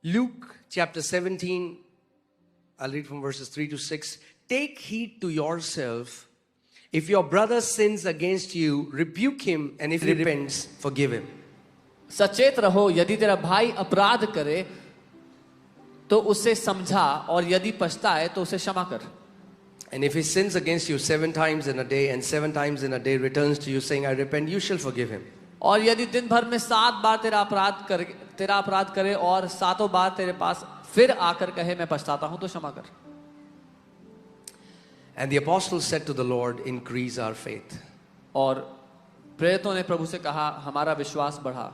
Luke chapter 17, I'll read from verses 3 to 6. Take heed to yourself. If your brother sins against you, rebuke him, and if he repents, forgive him. सचेत रहो, यदि तेरा भाई अपराध करे तो उसे समझा, और यदि पछताए तो उसे क्षमा कर. And if he sins against you 7 times in a day, and 7 times in a day returns to you saying, I repent, you shall forgive him. और यदि दिन भर में 7 बार तेरा अपराध करे और 7 बार तेरे पास फिर आकर कहे मैं पछताता हूं, तो क्षमा कर. And the apostles said to the Lord, increase our faith. और प्रेरितों ने प्रभु से कहा, हमारा विश्वास बढ़ा.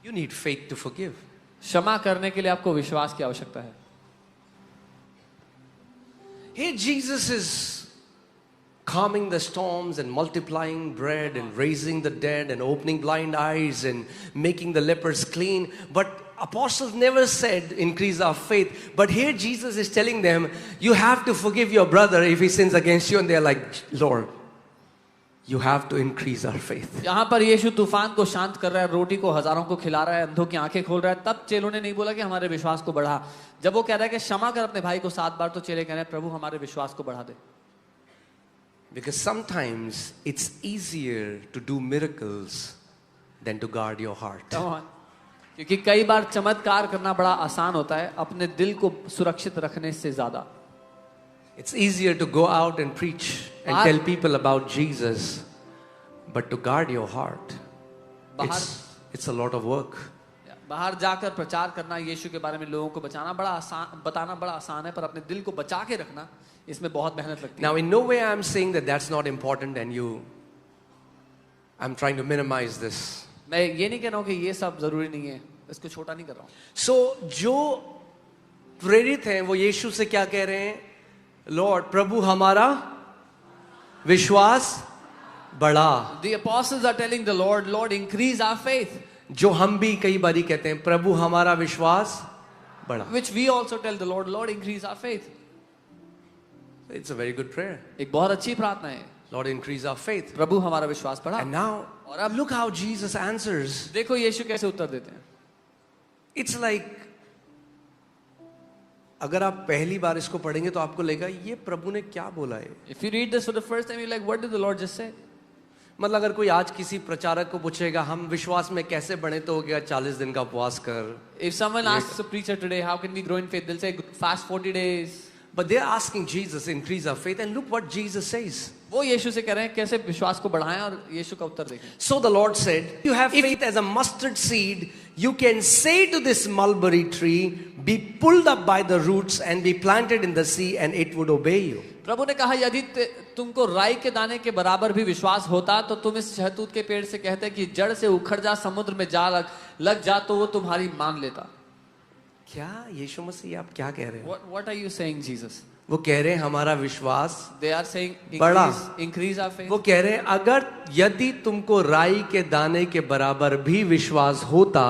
You need faith to forgive. क्षमा करने के लिए आपको विश्वास की आवश्यकता है. Here Jesus is calming the storms and multiplying bread and raising the dead and opening blind eyes and making the lepers clean. But apostles never said increase our faith. But here Jesus is telling them, you have to forgive your brother if he sins against you. And they're like, Lord, you have to increase our faith. यहाँ पर यीशु तूफान को शांत कर रहा है, रोटी को हजारों को खिला रहा है, अंधों की आंखें खोल रहा है. तब चेलों ने नहीं बोला कि हमारे विश्वास को बढ़ा. जब वो कह रहा है कि क्षमा कर अपने भाई को 7 बार, तो चेले कह रहे हैं, प्रभु हमारे विश्वास को बढ़ा दे. Because sometimes it's easier to do miracles than to guard your heart. क्योंकि कई बार चमत्कार करना बड़ा आसान होता है अपने दिल को सुरक्षित रखने से ज्यादा. It's easier to go out and preach and tell people about Jesus, but to guard your heart, it's a lot of work. बाहर जाकर प्रचार करना, यीशु के बारे में लोगों को बताना बड़ा आसान है, पर अपने दिल को बचा के रखना, इसमें बहुत मेहनत लगती है. Now in no way I'm saying that that's not important and I'm trying to minimize this. मैं ये नहीं कह रहा हूँ कि ये सब जरूरी नहीं है, इसको छोटा नहीं कर रहा हूँ. So जो प्रेरित हैं वो यीशु से क्या कह रहे हैं? Lord, प्रभु हमारा विश्वास बढ़ा. The apostles are telling the Lord, Lord, increase our faith. जो हम भी कई बारी कहते हैं, प्रभु हमारा विश्वास बढ़ा. Which we also tell the Lord, Lord, increase our faith. It's a very good prayer. एक बहुत अच्छी प्रार्थना है. Lord, increase our faith. प्रभु हमारा विश्वास बढ़ा. And now, और अब look how Jesus answers. देखो यीशु कैसे उत्तर देते हैं. It's like, अगर आप पहली बार इसको पढ़ेंगे तो आपको लगेगा ये प्रभु ने क्या बोला है. If you read this for the first time, you're like, what did the Lord just say? मतलब अगर कोई आज किसी प्रचारक को पूछेगा हम विश्वास में कैसे बढ़े, तो वो क्या 40 दिन का उपवास कर. If someone asks a preacher today, how can we grow in faith? They'll say, fast 40 days. But they're asking Jesus, increase our faith, and look what Jesus says. वो यीशु से कह रहे हैं कैसे विश्वास को बढ़ाएं, और यीशु का उत्तर देखें. So the Lord said, you have faith as a mustard seed, you can say to this mulberry tree, be pulled up by the roots and be planted in the sea, and it would obey you. प्रभु ने कहा, यदि तुमको राई के दाने के बराबर भी विश्वास होता, तो तुम इस शहतूत के पेड़ से कहते कि जड़ से उखड़ जा, समुद्र में जा लग जा, तो वो तुम्हारी मान लेता. क्या यीशु मसीह आप क्या कह रहे हैं? What are you saying, Jesus? वो कह रहे हैं हमारा विश्वास They are saying increase our faith. वो कह रहे हैं अगर यदि तुमको राई के दाने के बराबर भी विश्वास होता,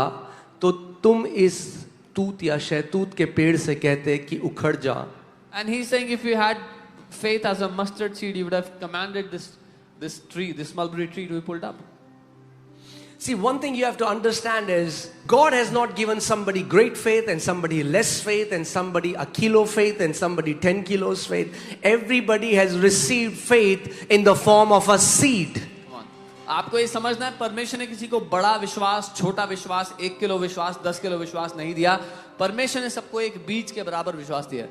तो तुम इस तूत या शहतूत के पेड़ से कहते कि उखड़ जा. And he's saying if you had faith as a mustard seed, you would have commanded this tree, this mulberry tree, to be pulled up. See, one thing you have to understand is God has not given somebody great faith and somebody less faith and somebody a kilo faith and somebody 10 kilos faith. Everybody has received faith in the form of a seed. आपको ये समझना है, परमेश्वर ने किसी को बड़ा विश्वास, छोटा विश्वास, 1 किलो विश्वास, 10 किलो विश्वास नहीं दिया. परमेश्वर ने सबको एक बीज के बराबर विश्वास दिया.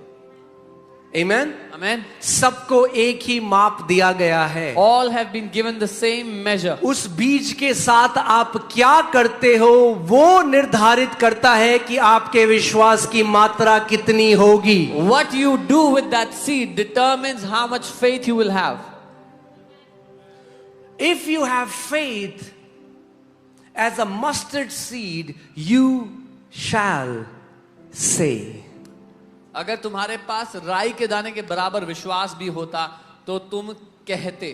Amen. Amen. सबको एक ही माप दिया गया है. All have been given the same measure. उस बीज के साथ आप क्या करते हो वो निर्धारित करता है कि आपके विश्वास की मात्रा कितनी होगी. What you do with that seed determines how much faith you will have. If you have faith as a mustard seed, you shall say. अगर तुम्हारे पास राई के दाने के बराबर विश्वास भी होता, तो तुम कहते.